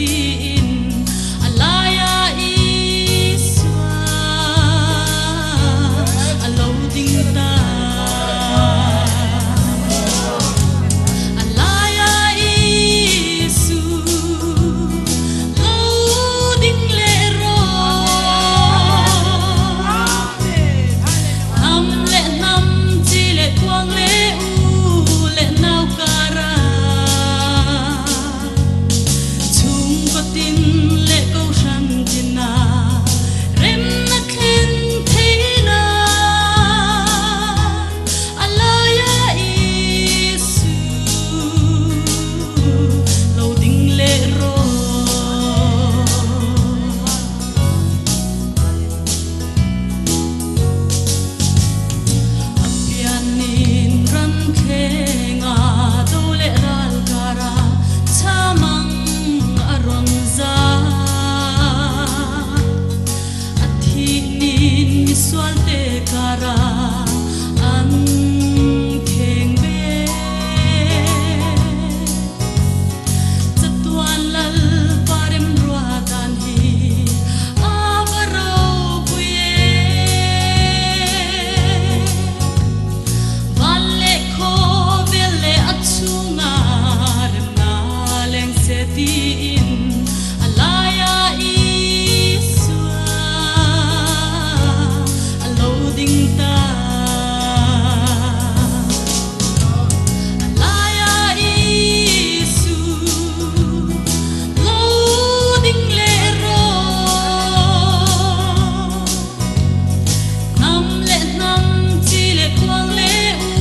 tin laiah iswa alo ding ta laiah isu lo ding le ro nam le nam chi le tuang le u le nau kara tin lệ câu sanh tin na rem na khen thế na laiah isu lâu ding lệ ro apianin ran khe nga do le ral kara chamang ronza athinin miswal te kara an kheng be chatuan lal parem rua dan hi avaro puye valle kho vele achunga rem na leng se ti laiah iswa alo ding ta laiah isu lo ding le ro nam le nam chi le kwang le u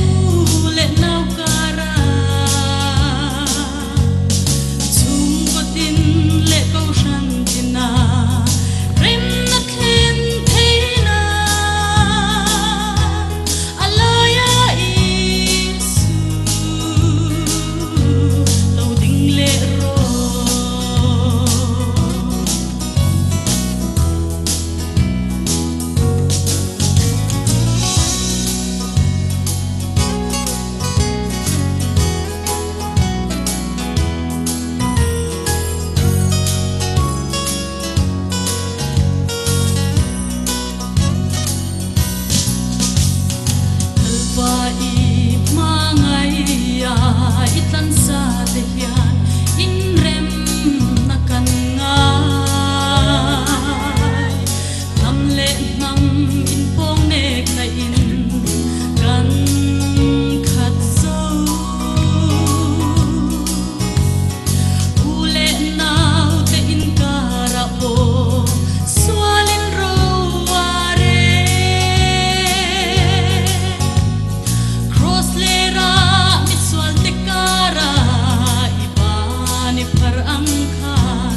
le nau kara chung ko tin le câu sanh tin na rem na khen thế na laiah isu lâu ding le ro vai mangai ya itan sa te hian in rem na kan ngai nam le nam in pong nek na in kan khat zo u le nau te in kara po swalin ro par angkhan